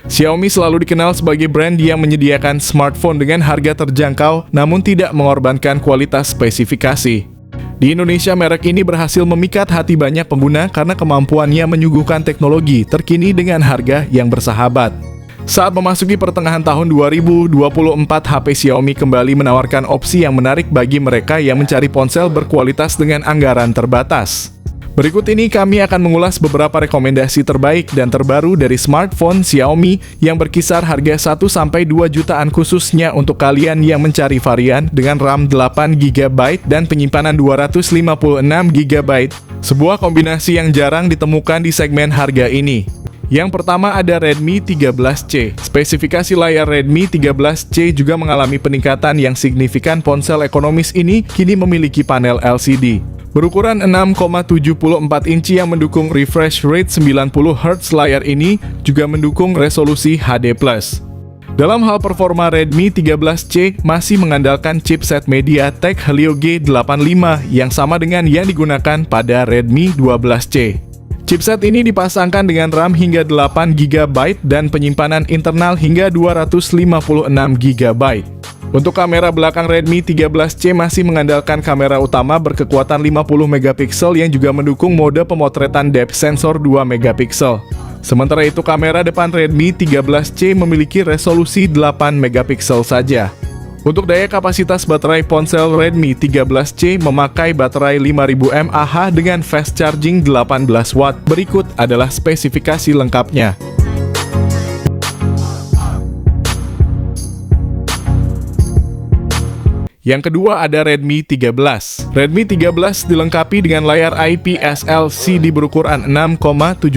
Xiaomi selalu dikenal sebagai brand yang menyediakan smartphone dengan harga terjangkau namun tidak mengorbankan kualitas spesifikasi. Di Indonesia, merek ini berhasil memikat hati banyak pengguna karena kemampuannya menyuguhkan teknologi terkini dengan harga yang bersahabat. Saat memasuki pertengahan tahun 2024, HP Xiaomi kembali menawarkan opsi yang menarik bagi mereka yang mencari ponsel berkualitas dengan anggaran terbatas. Berikut ini kami akan mengulas beberapa rekomendasi terbaik dan terbaru dari smartphone Xiaomi yang berkisar harga 1-2 jutaan khususnya untuk kalian yang mencari varian dengan RAM 8GB dan penyimpanan 256GB, sebuah kombinasi yang jarang ditemukan di segmen harga ini. Yang pertama ada Redmi 13C. Spesifikasi layar Redmi 13C juga mengalami peningkatan yang signifikan. Ponsel ekonomis ini kini memiliki panel LCD berukuran 6,74 inci yang mendukung refresh rate 90Hz. Layar ini juga mendukung resolusi HD+. Dalam hal performa, Redmi 13C masih mengandalkan chipset MediaTek Helio G85 yang sama dengan yang digunakan pada Redmi 12C. Chipset ini dipasangkan dengan RAM hingga 8GB dan penyimpanan internal hingga 256GB. Untuk kamera belakang, Redmi 13C masih mengandalkan kamera utama berkekuatan 50MP yang juga mendukung mode pemotretan depth sensor 2MP. Sementara itu, kamera depan Redmi 13C memiliki resolusi 8MP saja. Untuk daya kapasitas baterai, ponsel Redmi 13C memakai baterai 5000 mAh dengan fast charging 18W. Berikut adalah spesifikasi lengkapnya. Yang kedua ada Redmi 13. Redmi 13 dilengkapi dengan layar IPS LCD berukuran 6,79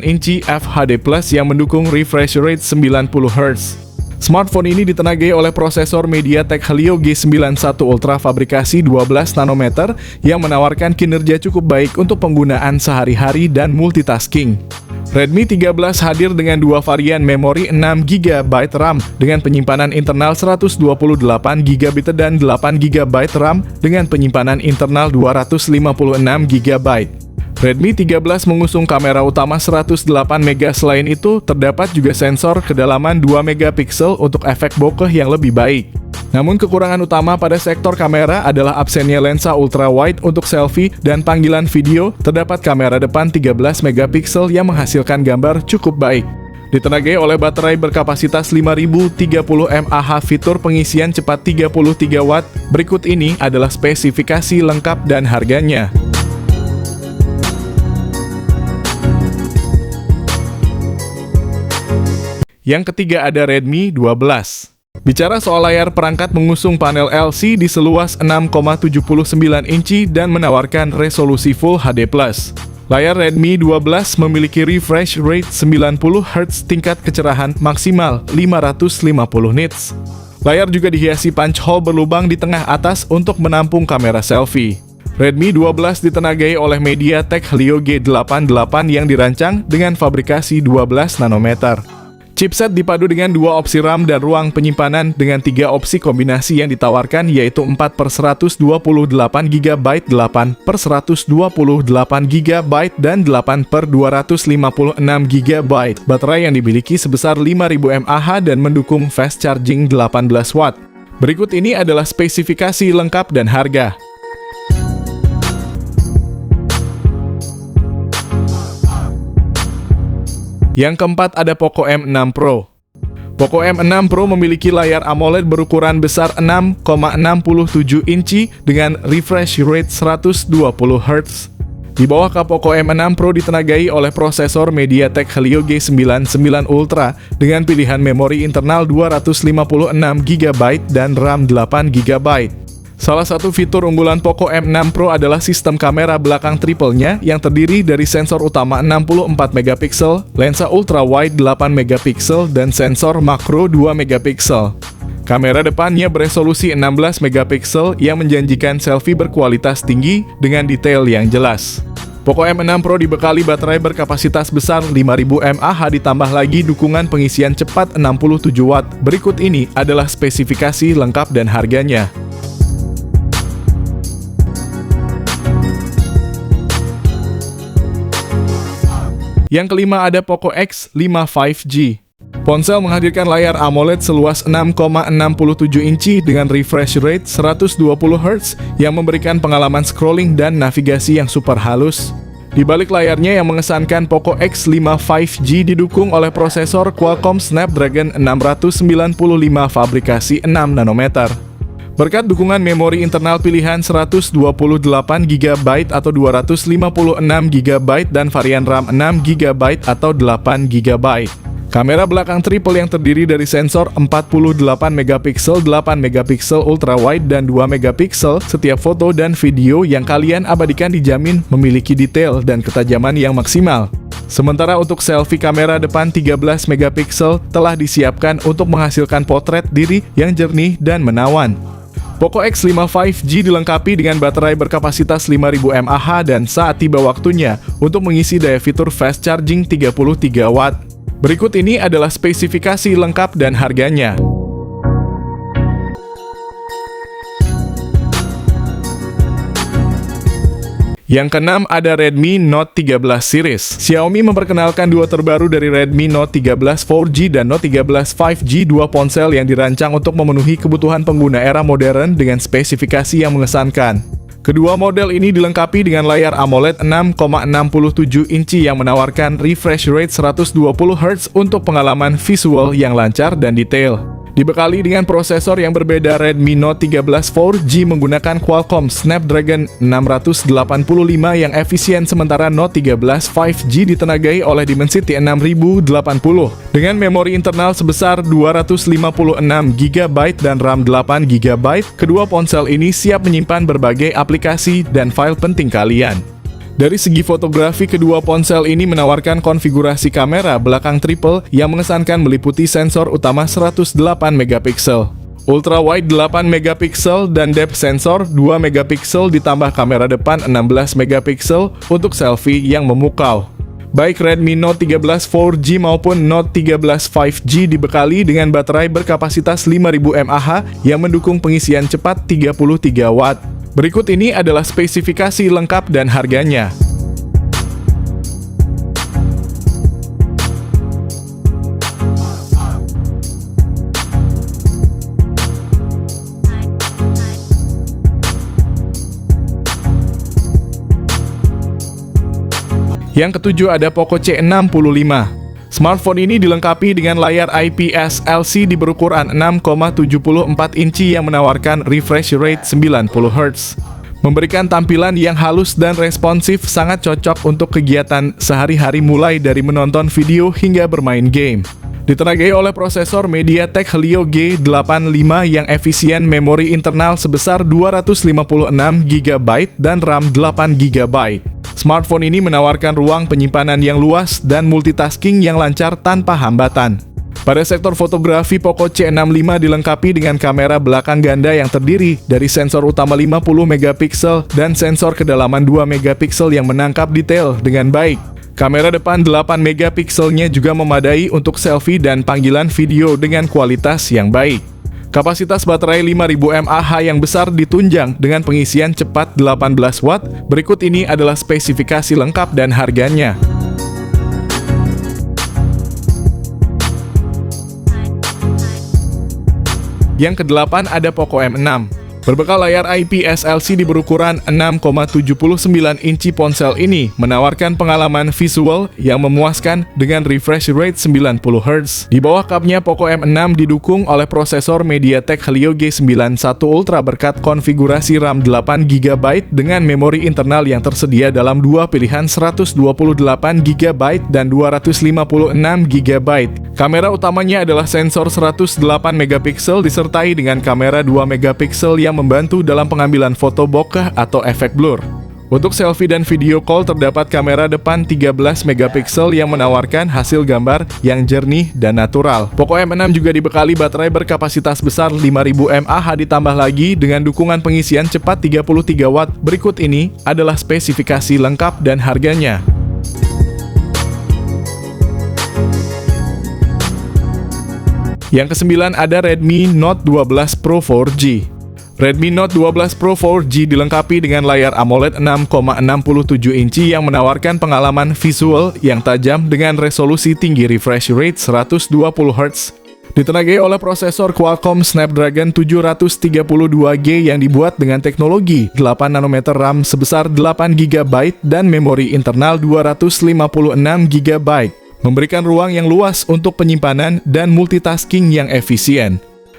inci FHD+ yang mendukung refresh rate 90Hz. Smartphone ini ditenagai oleh prosesor MediaTek Helio G91 Ultra fabrikasi 12 nanometer yang menawarkan kinerja cukup baik untuk penggunaan sehari-hari dan multitasking. Redmi 13 hadir dengan dua varian memori 6GB RAM dengan penyimpanan internal 128GB dan 8GB RAM dengan penyimpanan internal 256GB. Redmi 13 mengusung kamera utama 108MP. Selain itu, terdapat juga sensor kedalaman 2MP untuk efek bokeh yang lebih baik. Namun kekurangan utama pada sektor kamera adalah absennya lensa ultrawide untuk selfie dan panggilan video. Terdapat kamera depan 13MP yang menghasilkan gambar cukup baik. Ditenagai oleh baterai berkapasitas 5030 mAh, fitur pengisian cepat 33W. Berikut ini adalah spesifikasi lengkap dan harganya. Yang ketiga ada Redmi 12. Bicara soal layar, perangkat mengusung panel LCD seluas 6,79 inci dan menawarkan resolusi Full HD+. Layar Redmi 12 memiliki refresh rate 90Hz, tingkat kecerahan maksimal 550 nits. Layar juga dihiasi punch hole berlubang di tengah atas untuk menampung kamera selfie. Redmi 12 ditenagai oleh MediaTek Helio G88 yang dirancang dengan fabrikasi 12 nanometer. Chipset dipadu dengan dua opsi RAM dan ruang penyimpanan dengan tiga opsi kombinasi yang ditawarkan, yaitu 4/128GB, 8/128GB, dan 8/256GB. Baterai yang dimiliki sebesar 5000 mAh dan mendukung fast charging 18W. Berikut ini adalah spesifikasi lengkap dan harga. Yang keempat ada Poco M6 Pro. Poco M6 Pro memiliki layar AMOLED berukuran besar 6,67 inci dengan refresh rate 120Hz. Di bawah Poco M6 Pro ditenagai oleh prosesor MediaTek Helio G99 Ultra dengan pilihan memori internal 256GB dan RAM 8GB. Salah satu fitur unggulan Poco M6 Pro adalah sistem kamera belakang triple-nya yang terdiri dari sensor utama 64MP, lensa ultrawide 8MP, dan sensor makro 2MP. Kamera depannya beresolusi 16MP yang menjanjikan selfie berkualitas tinggi dengan detail yang jelas. Poco M6 Pro dibekali baterai berkapasitas besar 5000 mAh ditambah lagi dukungan pengisian cepat 67W. Berikut ini adalah spesifikasi lengkap dan harganya. Yang kelima ada Poco X5 5G. Ponsel menghadirkan layar AMOLED seluas 6,67 inci dengan refresh rate 120 Hz yang memberikan pengalaman scrolling dan navigasi yang super halus. Di balik layarnya yang mengesankan Poco X5 5G didukung oleh prosesor Qualcomm Snapdragon 695 fabrikasi 6 nanometer. Berkat dukungan memori internal pilihan 128GB atau 256GB dan varian RAM 6GB atau 8GB. Kamera belakang triple yang terdiri dari sensor 48MP, 8MP ultra wide dan 2MP setiap foto dan video yang kalian abadikan dijamin memiliki detail dan ketajaman yang maksimal. Sementara untuk selfie kamera depan 13MP telah disiapkan untuk menghasilkan potret diri yang jernih dan menawan. Poco X5 5G dilengkapi dengan baterai berkapasitas 5000 mAh dan saat tiba waktunya untuk mengisi daya fitur fast charging 33 watt. Berikut ini adalah spesifikasi lengkap dan harganya. Yang keenam ada Redmi Note 13 series. Xiaomi memperkenalkan dua terbaru dari Redmi Note 13 4G dan Note 13 5G, dua ponsel yang dirancang untuk memenuhi kebutuhan pengguna era modern dengan spesifikasi yang mengesankan. Kedua model ini dilengkapi dengan layar AMOLED 6,67 inci yang menawarkan refresh rate 120 Hz untuk pengalaman visual yang lancar dan detail. Dibekali dengan prosesor yang berbeda, Redmi Note 13 4G menggunakan Qualcomm Snapdragon 685 yang efisien, sementara Note 13 5G ditenagai oleh Dimensity 6080 dengan memori internal sebesar 256GB dan RAM 8GB. Kedua ponsel ini siap menyimpan berbagai aplikasi dan file penting kalian. Dari segi fotografi, kedua ponsel ini menawarkan konfigurasi kamera belakang triple yang mengesankan meliputi sensor utama 108MP, ultra wide 8MP dan depth sensor 2MP ditambah kamera depan 16MP untuk selfie yang memukau. Baik Redmi Note 13 4G maupun Note 13 5G dibekali dengan baterai berkapasitas 5000 mAh yang mendukung pengisian cepat 33 watt. Berikut ini adalah spesifikasi lengkap dan harganya. Yang ketujuh ada Poco C65. Smartphone ini dilengkapi dengan layar IPS LCD berukuran 6,74 inci yang menawarkan refresh rate 90 Hz. Memberikan tampilan yang halus dan responsif, sangat cocok untuk kegiatan sehari-hari mulai dari menonton video hingga bermain game. Ditenagai oleh prosesor MediaTek Helio G85 yang efisien, memori internal sebesar 256GB dan RAM 8GB. Smartphone ini menawarkan ruang penyimpanan yang luas dan multitasking yang lancar tanpa hambatan. Pada sektor fotografi, Poco C65 dilengkapi dengan kamera belakang ganda yang terdiri dari sensor utama 50MP dan sensor kedalaman 2MP yang menangkap detail dengan baik. Kamera depan 8MP-nya juga memadai untuk selfie dan panggilan video dengan kualitas yang baik. Kapasitas baterai 5000 mAh yang besar ditunjang dengan pengisian cepat 18 watt. Berikut ini adalah spesifikasi lengkap dan harganya. Yang kedelapan ada Poco M6. Berbekal layar IPS LCD berukuran 6,79 inci, ponsel ini menawarkan pengalaman visual yang memuaskan dengan refresh rate 90 Hz. Di bawah cupnya, Poco M6 didukung oleh prosesor MediaTek Helio G91 Ultra berkat konfigurasi RAM 8GB dengan memori internal yang tersedia dalam dua pilihan 128GB dan 256GB. Kamera utamanya adalah sensor 108MP disertai dengan kamera 2MP yang membantu dalam pengambilan foto bokeh atau efek blur. Untuk selfie dan video call terdapat kamera depan 13MP yang menawarkan hasil gambar yang jernih dan natural. Poco M6 juga dibekali baterai berkapasitas besar 5000 mAh ditambah lagi dengan dukungan pengisian cepat 33 watt. Berikut ini adalah spesifikasi lengkap dan harganya. Yang kesembilan ada Redmi Note 12 Pro 4G. Redmi Note 12 Pro 4G dilengkapi dengan layar AMOLED 6,67 inci yang menawarkan pengalaman visual yang tajam dengan resolusi tinggi refresh rate 120 Hz. Ditenagai oleh prosesor Qualcomm Snapdragon 732G yang dibuat dengan teknologi 8 nanometer RAM sebesar 8 GB dan memori internal 256 GB, memberikan ruang yang luas untuk penyimpanan dan multitasking yang efisien.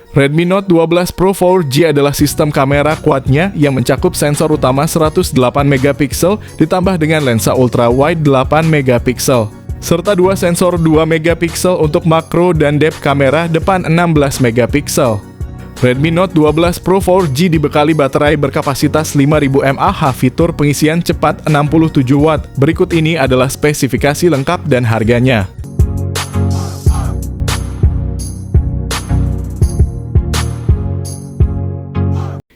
Redmi Note 12 Pro 4G adalah sistem kamera kuatnya yang mencakup sensor utama 108 MP ditambah dengan lensa ultra-wide 8 MP, serta dua sensor 2 MP untuk makro dan depth kamera depan 16 MP. Redmi Note 12 Pro 4G dibekali baterai berkapasitas 5000 mAh, fitur pengisian cepat 67 Watt. Berikut ini adalah spesifikasi lengkap dan harganya.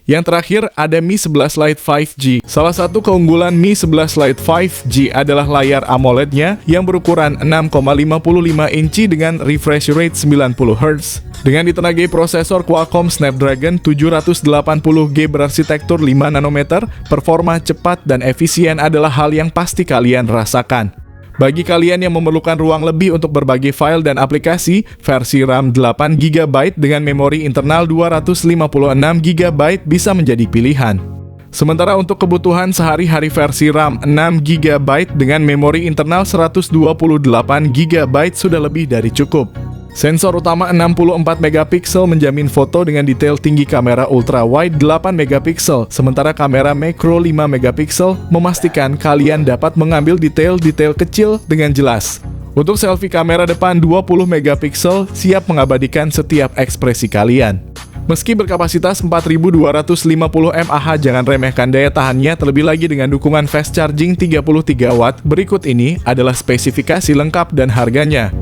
Yang terakhir ada Mi 11 Lite 5G. Salah satu keunggulan Mi 11 Lite 5G adalah layar AMOLED-nya yang berukuran 6,55 inci dengan refresh rate 90 Hz. Dengan ditenagai prosesor Qualcomm Snapdragon 780G berarsitektur 5 nanometer, performa cepat dan efisien adalah hal yang pasti kalian rasakan. Bagi kalian yang memerlukan ruang lebih untuk berbagi file dan aplikasi, versi RAM 8GB dengan memori internal 256GB bisa menjadi pilihan. Sementara untuk kebutuhan sehari-hari, versi RAM 6GB dengan memori internal 128GB sudah lebih dari cukup. Sensor utama 64 MP menjamin foto dengan detail tinggi, kamera ultra-wide 8 MP, sementara kamera makro 5 MP memastikan kalian dapat mengambil detail-detail kecil dengan jelas. Untuk selfie, kamera depan 20 MP siap mengabadikan setiap ekspresi kalian. Meski berkapasitas 4250 mAh, jangan remehkan daya tahannya, terlebih lagi dengan dukungan fast charging 33 Watt. Berikut ini adalah spesifikasi lengkap dan harganya.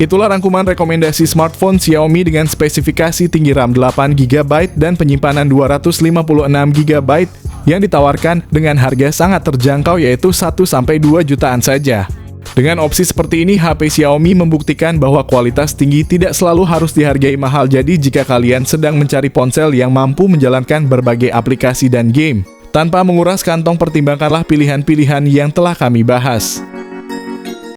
Itulah rangkuman rekomendasi smartphone Xiaomi dengan spesifikasi tinggi RAM 8GB dan penyimpanan 256GB yang ditawarkan dengan harga sangat terjangkau, yaitu 1-2 jutaan saja. Dengan opsi seperti ini, HP Xiaomi membuktikan bahwa kualitas tinggi tidak selalu harus dihargai mahal. Jadi jika kalian sedang mencari ponsel yang mampu menjalankan berbagai aplikasi dan game tanpa menguras kantong, pertimbangkanlah pilihan-pilihan yang telah kami bahas.